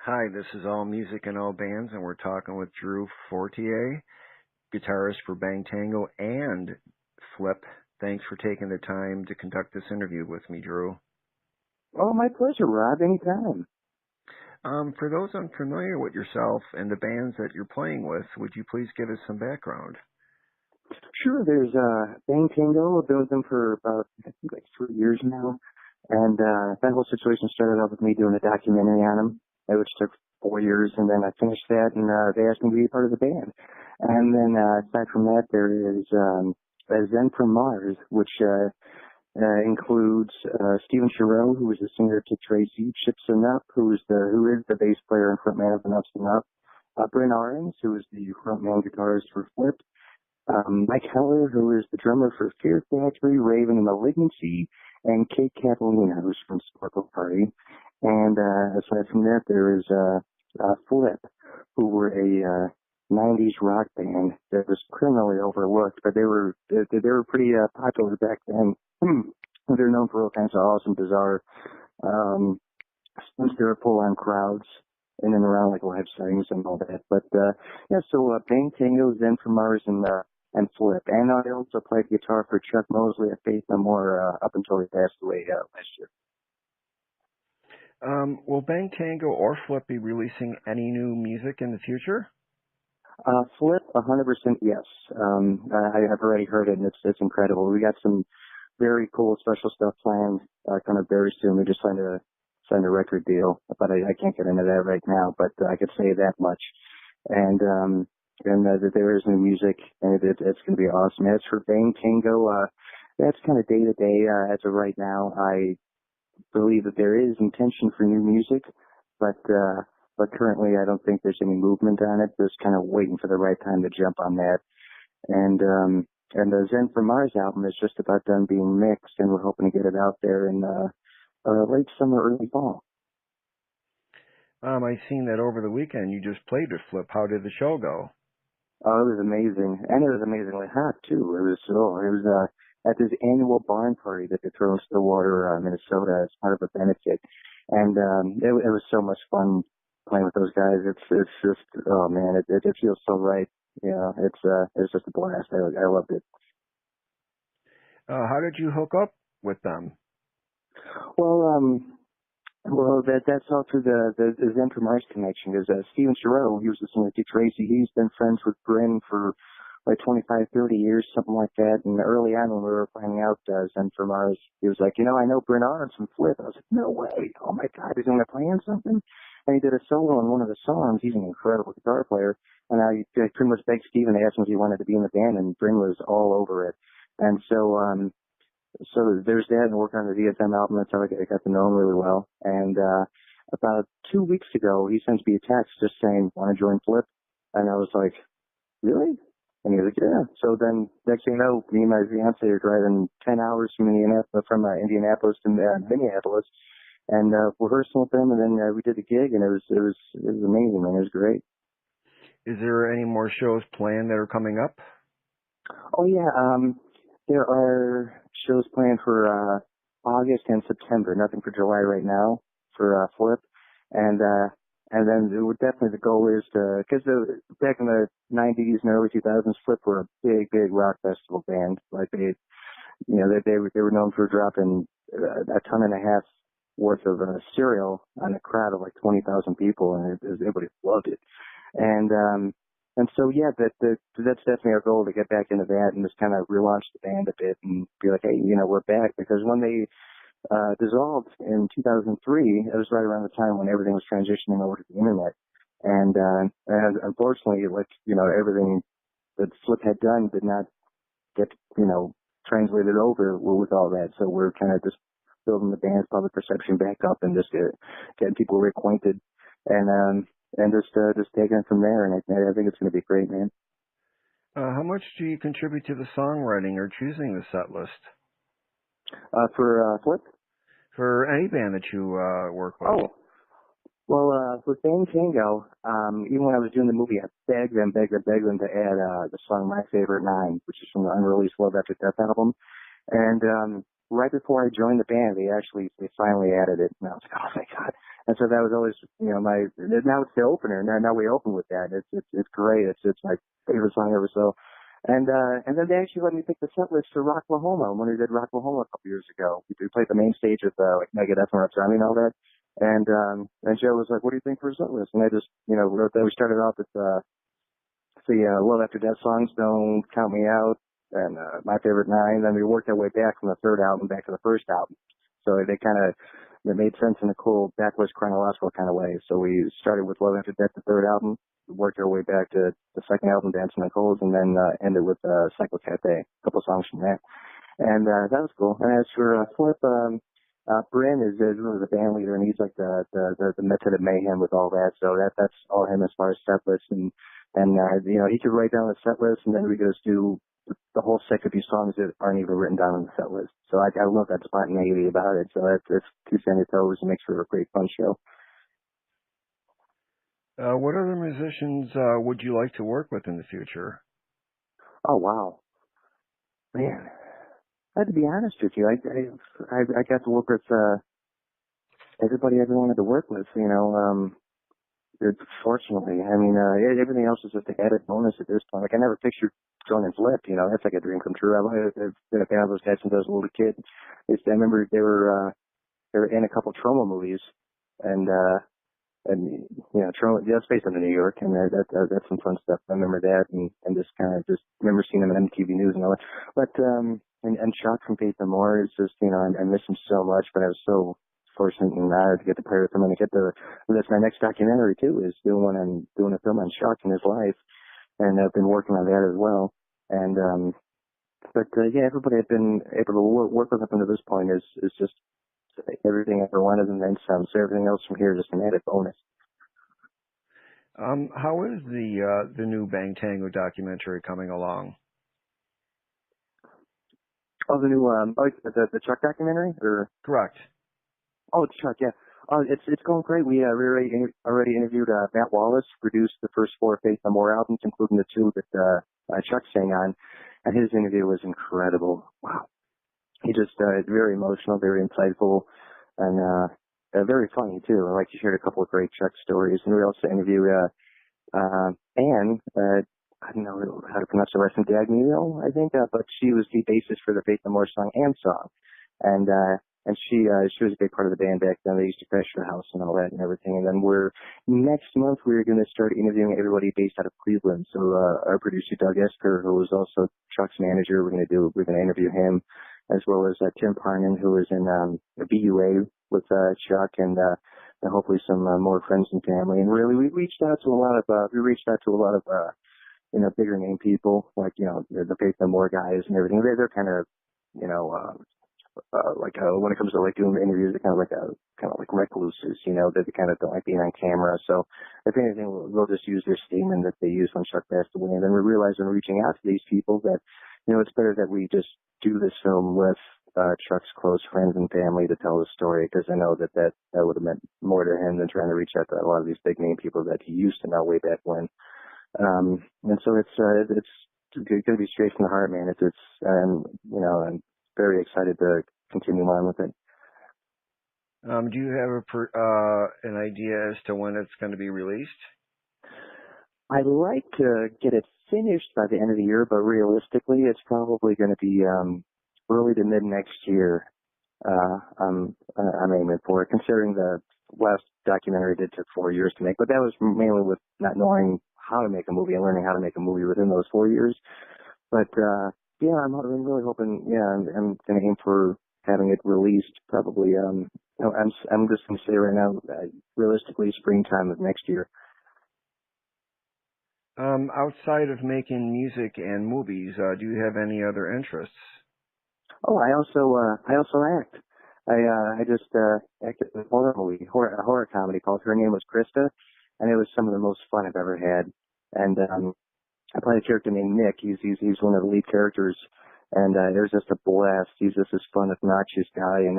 Hi, this is All Music and All Bands, and we're talking with Drew Fortier, guitarist for Bang Tango, and Flipp. Thanks for taking the time to conduct this interview with me, Drew. Oh, my pleasure, Rob. Anytime. For those unfamiliar with yourself and the bands that you're playing with, would you please give us some background? Sure, there's Bang Tango. I've been with them for about, I think, like 3 years now. And that whole situation started off with me doing a documentary on them, which took 4 years. And then I finished that, and they asked me to be part of the band. And then aside from that, there is Zen from Mars, which includes Stephen Chirow, who is the singer to Tracy, Chip Sinup, who is the bass player and frontman of the Nuts and Up, Bryn Arens, who is the frontman guitarist for Flipp, Mike Heller, who is the drummer for Fear Factory, Raven, and Malignancy, and Kate Catalina, who's from Sparkle Party. And aside from that, there is Flipp, who were a 90s rock band that was criminally overlooked, but they were pretty popular back then. They're known for all kinds of awesome, bizarre stunts that pull on crowds in and around like live settings and all that. But so Bang Tango, Zen from Mars, and Flipp. And I also played guitar for Chuck Mosley at Faith No More up until he passed away last year. Will Bang Tango or Flipp be releasing any new music in the future? Flipp, 100% yes. I've already heard it, and it's incredible. We got some very cool special stuff planned kind of very soon. We just signed a record deal, but I can't get into that right now, but I could say that much. And that there is new music, and it's going to be awesome. As for Bang Tango, that's kind of day to day as of right now. I believe that there is intention for new music, but currently I don't think there's any movement on it. Just kind of waiting for the right time to jump on that. And the Zen from Mars album is just about done being mixed, and we're hoping to get it out there in late summer, early fall. I've seen that over the weekend you just played with Flipp. How did the show go? Oh, it was amazing, and it was amazingly hot too. It was at this annual barn party that they throw in Stillwater, Minnesota, as part of a benefit, and it was so much fun playing with those guys. It's just, oh man, it feels so right. Yeah, it's just a blast. I loved it. How did you hook up with them? Well, that's all through the Zen from Mars connection. Because Stephen Chirow, he was the singer to Tracy. He's been friends with Bryn for like 25, 30 years, something like that. And early on when we were planning out Zen from Mars, he was like, I know Bryn Arens from Flipp. I was like, no way. Oh my God, he's going to play in something? And he did a solo on one of the songs. He's an incredible guitar player. And I pretty much begged Stephen to ask him if he wanted to be in the band, and Bryn was all over it. And so there's that, and working on the DSM album. That's how I got to know him really well. And about 2 weeks ago, he sends me a text just saying, want to join Flipp? And I was like, really? And he was like, yeah. So then next thing you know, me and my fiance are driving 10 hours from Indianapolis to Minneapolis, and rehearsing with them, and then we did the gig, and it was amazing, man. It was great. Is there any more shows planned that are coming up? Oh yeah, there are shows planned for August and September. Nothing for July right now for Flipp, and then definitely the goal is to, because back in the 90s and early 2000s, Flipp were a big rock festival band. Like they were known for dropping a ton and a half worth of cereal on a crowd of like 20,000 people, and everybody loved it. And so yeah, that's definitely our goal, to get back into that and just kind of relaunch the band a bit and be like, hey, we're back. Because when they dissolved in 2003, it was right around the time when everything was transitioning over to the internet, and unfortunately, everything that Flipp had done did not get translated over with all that. So we're kind of just building the band's public perception back up, and just getting people reacquainted, and just taking it from there. And I think it's going to be great, man. How much do you contribute to the songwriting or choosing the set list? For Flipp? For any band that you work with. Oh, well, with Bang Tango, even when I was doing the movie, I begged them to add the song My Favorite Nine, which is from the unreleased Love After Death album. And right before I joined the band, they finally added it. And I was like, oh my God. And so that was always, now it's the opener. Now we open with that. It's great. It's my favorite song ever. So, and then they actually let me pick the set list for Rocklahoma when we did Rocklahoma a couple years ago. We played the main stage with, like Megadeth and Rough Army and all that. And Joe was like, what do you think for a set list? And I just, wrote that. We started off with, Love After Death songs, Don't Count Me Out, and My Favorite Nine. Then we worked our way back from the third album back to the first album. So they kind of, it made sense in a cool backwards chronological kind of way. So we started with Love After Death, the third album, worked our way back to the second album, Dancing on Coals, and then ended with Cycle Cafe, a couple songs from that. And that was cool. And as for Flipp, Bryn is really the band leader, and he's like the method of mayhem with all that. So that's all him as far as set lists, and he could write down the set list, and then we just do the whole set could be songs that aren't even written down on the set list. So I love that spontaneity about it. So that's keeps on your toes and makes for a great fun show. What other musicians would you like to work with in the future? Oh wow, man! I had to be honest with you. I got to work with everybody I ever wanted to work with. Fortunately, I mean, everything else is just an added bonus at this point. Like I never pictured joining Flipp. That's like a dream come true. I've been a fan of those guys since I was a little kid. I remember they were in a couple Troma movies, and Troma, that's based on New York, and that's some fun stuff. I remember that, and just kind of just remember seeing them on MTV News and all that. But and Chuck from Faith No More is just I miss him so much, but I was so fortunate and honored to get to play with him and to get that's my next documentary too, is doing a film on Chuck and his life, and I've been working on that as well. And everybody I've been able to work with up until this point is just everything I ever wanted and then some. So everything else from here is just an added bonus. How is the new Bang Tango documentary coming along? Oh, the new the Chuck documentary, or correct? Oh, Chuck, yeah. It's going great. We already interviewed Matt Wallace, produced the first 4 Faith No More albums, including the 2 that Chuck sang on, and his interview was incredible. Wow. He just very emotional, very insightful, and very funny too. Like he shared a couple of great Chuck stories, and we also interviewed Anne. I don't know how to pronounce the last name, Dagnino, I think, but she was the bassist for the Faith No More song and song, and she was a big part of the band back then. They used to crash the house and all that and everything. And then next month we're going to start interviewing everybody based out of Cleveland. So our producer Doug Esker, who was also Chuck's manager, we're going to interview him, as well as Tim Parnan, who was in BUA with Chuck, and hopefully some more friends and family. And really, we reached out to a lot of bigger name people, like the Faith No More guys and everything. They're kind of when it comes to like doing interviews, they're kind of like recluses, they kind of don't like being on camera. So if anything, we'll just use their statement that they used when Chuck passed away. And then we realized when reaching out to these people that, it's better that we just do this film with Chuck's close friends and family to tell the story, because I know that would have meant more to him than trying to reach out to a lot of these big name people that he used to know way back when. And so it's going to be straight from the heart, man. I'm very excited to continue on with it. Do you have an idea as to when it's going to be released? I'd like to get it finished by the end of the year, but realistically, it's probably going to be early to mid next year. I'm aiming for it, considering the last documentary took 4 years to make, but that was mainly with not knowing how to make a movie and learning how to make a movie within those 4 years. But I'm really hoping. I'm going to aim for having it released probably. I'm just going to say right now, realistically, springtime of next year. Outside of making music and movies, do you have any other interests? Oh, I also act. I just acted in a horror comedy called Her Name Was Krista, and it was some of the most fun I've ever had. And I play a character named Nick. He's one of the lead characters, and it was just a blast. He's just this fun, obnoxious guy, and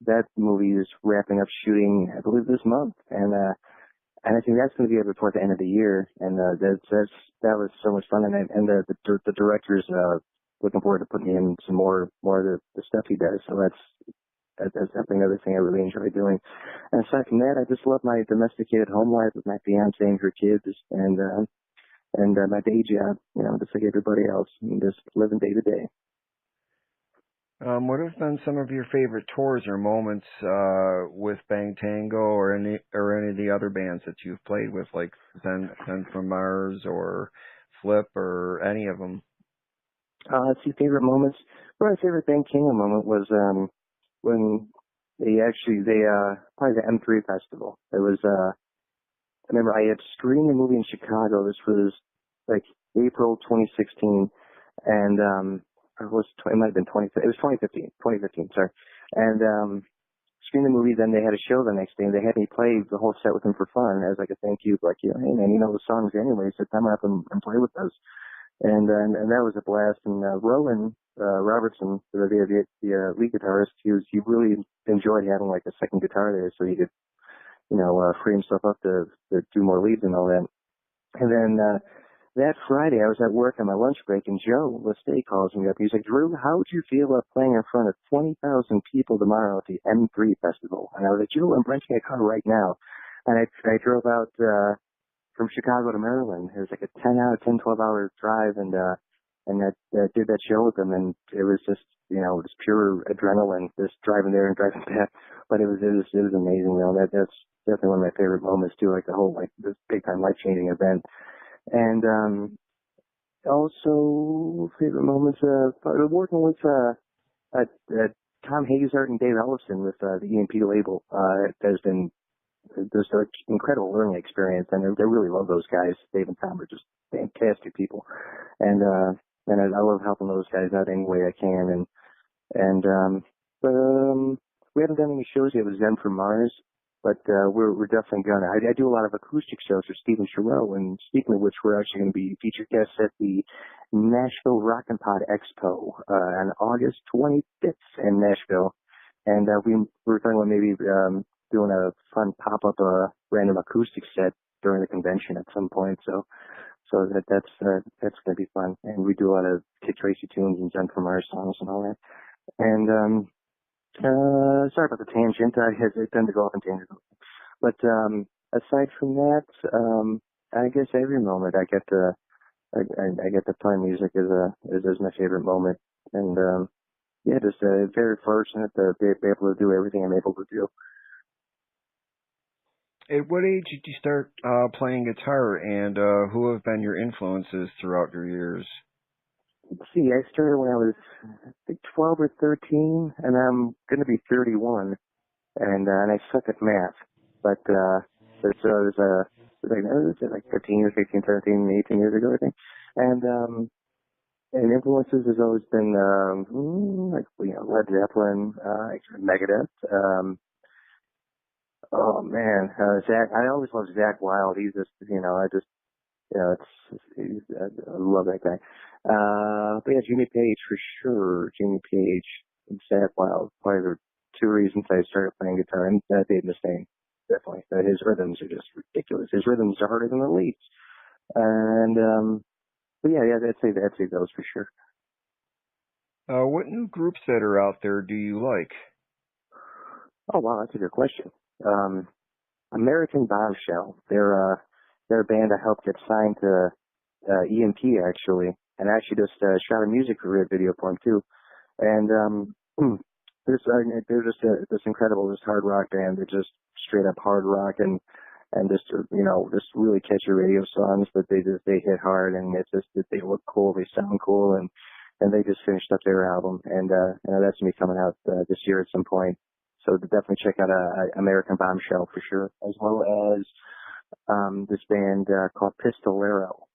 that movie is wrapping up shooting, I believe, this month, and I think that's going to be before the end of the year, and that was so much fun, and the director's looking forward to putting in some more of the stuff he does. So that's definitely another thing I really enjoy doing. And aside from that, I just love my domesticated home life with my fiance and her kids, and my day job, just like everybody else, and just living day to day. What have been some of your favorite tours or moments with Bang Tango or any of the other bands that you've played with, like Zen from Mars or Flipp or any of them? Let's see, favorite moments. Well, my favorite Bang Tango moment was when they probably the M3 festival. It was I remember I had screened the movie in Chicago. This was like April 2016, and it might have been 20. It was 2015. 2015, sorry. And screened the movie. Then they had a show the next day, and they had me play the whole set with them for fun as like a thank you. Like, hey man, you know the songs anyway, so come up and play with us. And that was a blast. And Rowan Robertson, the lead guitarist, he really enjoyed having like a second guitar there, so he could free himself up to do more leads and all that. And then that Friday, I was at work on my lunch break, and Joe Lestay calls me up. He's like, Drew, how would you feel about playing in front of 20,000 people tomorrow at the M3 Festival? And I was like, Joe, I'm renting a car right now. And I drove out from Chicago to Maryland. It was like a 12-hour drive, and I did that show with them, and it was just, just pure adrenaline, just driving there and driving back. But it was amazing, that's definitely one of my favorite moments too, like the whole, like, this big time life changing event. And also favorite moments working with Tom Hazard and Dave Ellison with the EMP label has been just an incredible learning experience, and I really love those guys. Dave and Tom are just fantastic people, and I love helping those guys out any way I can. But we haven't done any shows yet with Zen from Mars, but we're definitely gonna. I do a lot of acoustic shows for Stephen Sharow, and speaking of which, we're actually going to be featured guests at the Nashville Rock and Pod Expo on August 25th in Nashville, and we're talking about maybe doing a fun pop-up random acoustic set during the convention at some point. So that's going to be fun, and we do a lot of Kid Tracy tunes and Zen from Mars songs and all that. And sorry about the tangent. I tend to go off on tangents. But aside from that, I guess every moment I get to play music is my favorite moment. And just very fortunate to be able to do everything I'm able to do. At what age did you start playing guitar, and who have been your influences throughout your years? Let's see, I started when I was, I think, 12 or 13, and I'm going to be 31, and I suck at math. But it was like 13 or 15, 17, 18 years ago, I think. And influences has always been Led Zeppelin, Megadeth. Oh man, Zach! I always loved Zach Wild. He's just, I love that guy. But yeah, Jimmy Page for sure. Jimmy Page and Zach Wild, probably the two reasons I started playing guitar. And Dave Mustaine, definitely. His rhythms are just ridiculous. His rhythms are harder than the leads. And but yeah, I'd say those for sure. What new groups that are out there do you like? Oh wow, that's a good question. American Bombshell. They're a band I helped get signed to EMP actually, and I actually just shot a music video for them too. And they're just this incredible, this hard rock band. They're just straight up hard rock and just just really catchy radio songs, but they hit hard, and it's just that they look cool, they sound cool, and they just finished up their album, and that's gonna be coming out this year at some point. So definitely check out American Bombshell for sure, as well as this band called Pistolero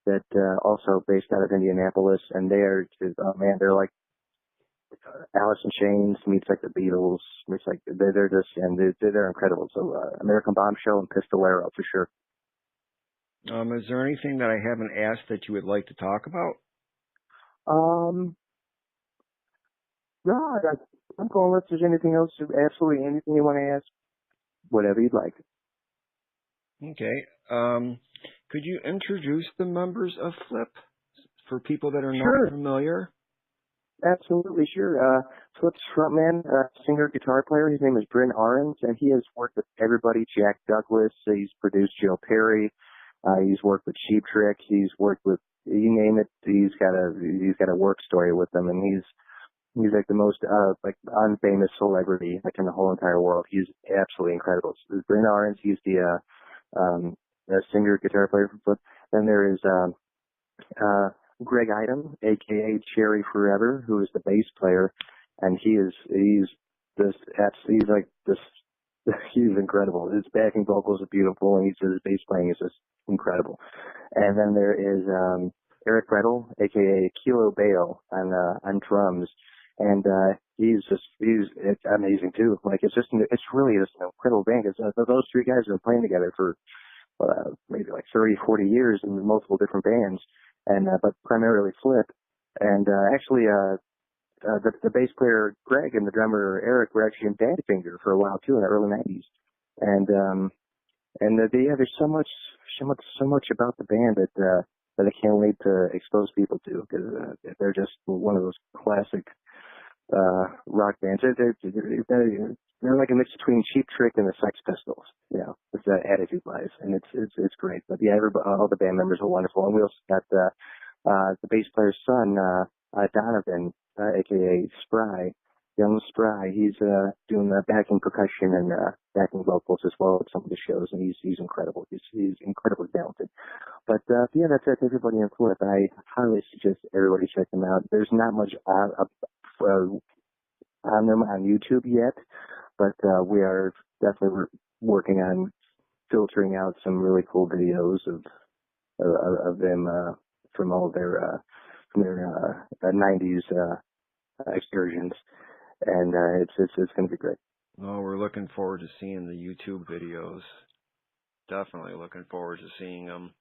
that also based out of Indianapolis, and they're like Alice in Chains meets like the Beatles, meets like they're incredible. So American Bombshell and Pistolero for sure. Is there anything that I haven't asked that you would like to talk about? No, I'm going unless there's anything else, absolutely anything you want to ask, whatever you'd like. Okay. Could you introduce the members of Flipp for people that are Sure. not familiar? Absolutely, sure. Flip's frontman, singer, guitar player, his name is Bryn Arens, and he has worked with everybody, Jack Douglas, he's produced Joe Perry, he's worked with Cheap Trick, he's worked with, you name it, he's got a work story with them, and he's like the most, like unfamous celebrity, like in the whole entire world. He's absolutely incredible. So Bryn Arens, he's the singer, guitar player for Flip. Then there is, uh, Greg Idem, aka Cherry Forever, who is the bass player, and he's like this, he's incredible. His backing vocals are beautiful, and his bass playing is just incredible. And then there is Eric Brettel, aka Kilo Bale, on drums, and it's amazing too. Like it's really just an incredible band. Because those three guys have been playing together for maybe like 30, 40 years in multiple different bands, and but primarily Flipp. And the bass player Greg and the drummer Eric were actually in Badfinger for a while too in the early '90s. Yeah, there's so much about the band that I can't wait to expose people to, because they're just one of those classic rock bands. They're like a mix between Cheap Trick and the Sex Pistols, you know, with that attitude wise, and it's great. But yeah, all the band members are wonderful, and we also got the bass player's son, Donovan, aka Spry, young Spry. He's doing the backing percussion and backing vocals as well at some of the shows, and he's incredible. He's incredibly talented. But yeah, that's everybody in Flipp. I highly suggest everybody check them out. There's not much on them on YouTube yet, but we are definitely working on filtering out some really cool videos of them from all their from their 90s excursions, and it's going to be great. Oh, we're looking forward to seeing the YouTube videos. Definitely looking forward to seeing them.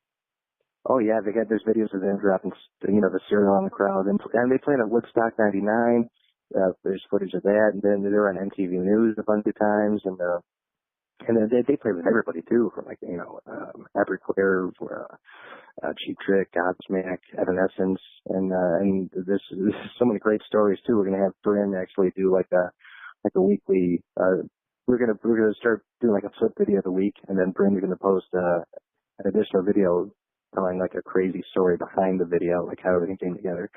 Oh yeah, there's videos of them dropping, the cereal on the crowd, and they played at Woodstock '99. There's footage of that, and then they're on MTV News a bunch of times, and then they play with everybody too, from Everclear, Cheap Trick, Godsmack, Evanescence, and there's so many great stories too. We're gonna have Bryn actually do like a weekly. We're gonna start doing like a Flipp video of the week, and then Bryn's gonna post an additional video telling like a crazy story behind the video, like how everything came together.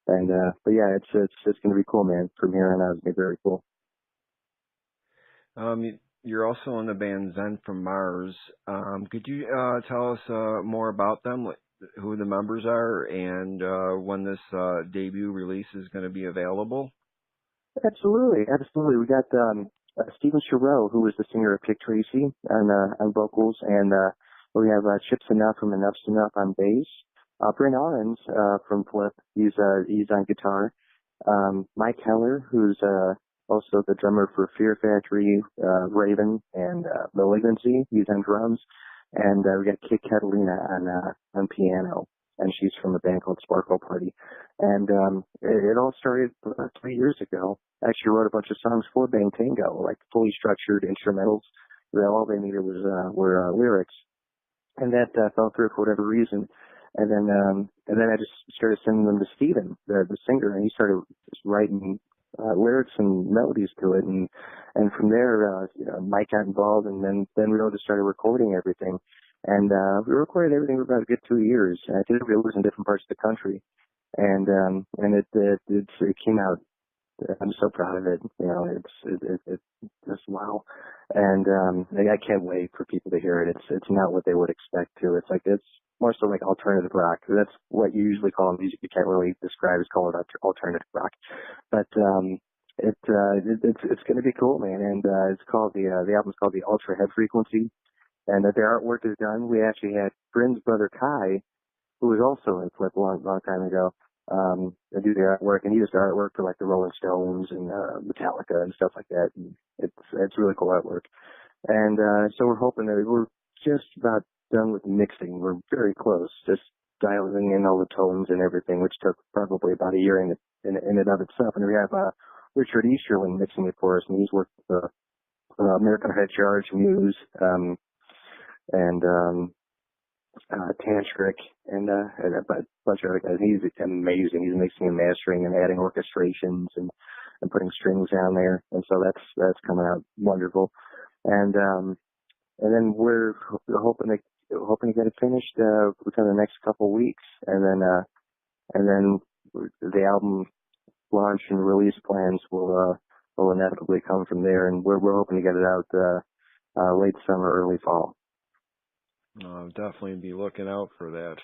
And but yeah, it's gonna be cool, man. From here on out, it's gonna be very cool. You're also in the band Zen from Mars. Could you tell us more about them, who the members are, and when this debut release is going to be available? Absolutely. We got Stephen Chereau, who was the singer of Dick Tracy on vocals, and we have Chips Enough from Enough's Enough on bass. Bryn Arens from Flipp, he's on guitar. Mike Heller, who's also the drummer for Fear Factory, Raven, and Malignancy, he's on drums. And we got Kit Catalina on piano, and she's from a band called Sparkle Party. And it all started 3 years ago. I actually wrote a bunch of songs for Bang Tango, like fully structured instrumentals. All they needed were lyrics, and that fell through for whatever reason. And then I just started sending them to Steven, the singer, and he started just writing lyrics and melodies to it. And from there, Mike got involved, and then we all just started recording everything. And we recorded everything for about a good 2 years. I did videos in different parts of the country, and it came out. I'm so proud of it. It's just wow. And I can't wait for people to hear it. It's not what they would expect to. It's more so like alternative rock. That's what you usually call music. You can't really describe as call it alternative rock. But it's going to be cool, man. And it's called the album's called the Ultra Head Frequency. And the artwork is done. We actually had Bryn's brother Kai, who was also in Flipp a long time ago, do the artwork, and he does the artwork for like the Rolling Stones and Metallica and stuff like that. And it's really cool artwork. And so we're hoping that we're just about done with mixing. We're very close, just dialing in all the tones and everything, which took probably about a year in and of itself. And we have Richard Easterling mixing it for us, and he's worked with American Head Charge, Muse, and Tantric, and a bunch of other guys. He's amazing. He's mixing and mastering and adding orchestrations and putting strings down there, and so that's coming out wonderful. And then we're hoping to get it finished within the next couple weeks, and then the album launch and release plans will inevitably come from there, and we're hoping to get it out late summer, early fall. I'll definitely be looking out for that.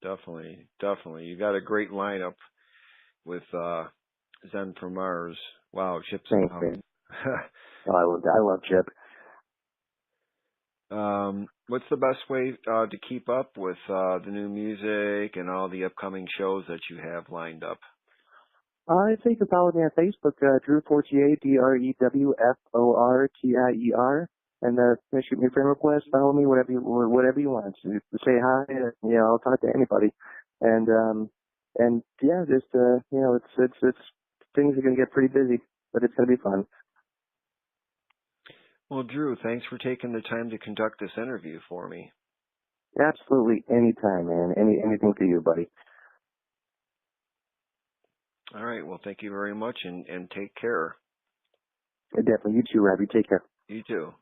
Definitely. You got a great lineup with Zen from Mars. Wow, Chip's Thanks, man. I love Chip. What's the best way to keep up with the new music and all the upcoming shows that you have lined up? I think you follow me on Facebook, Drew Fortier, DREWFORTIER, and shoot me a friend request, follow me, whatever you want. Say hi, I'll talk to anybody. And yeah, just it's things are gonna get pretty busy, but it's gonna be fun. Well, Drew, thanks for taking the time to conduct this interview for me. Absolutely, anytime, man. Anything for you, buddy. All right. Well, thank you very much, and take care. Definitely. You too, Robbie. Take care. You too.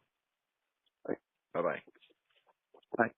Bye. Bye-bye. Bye.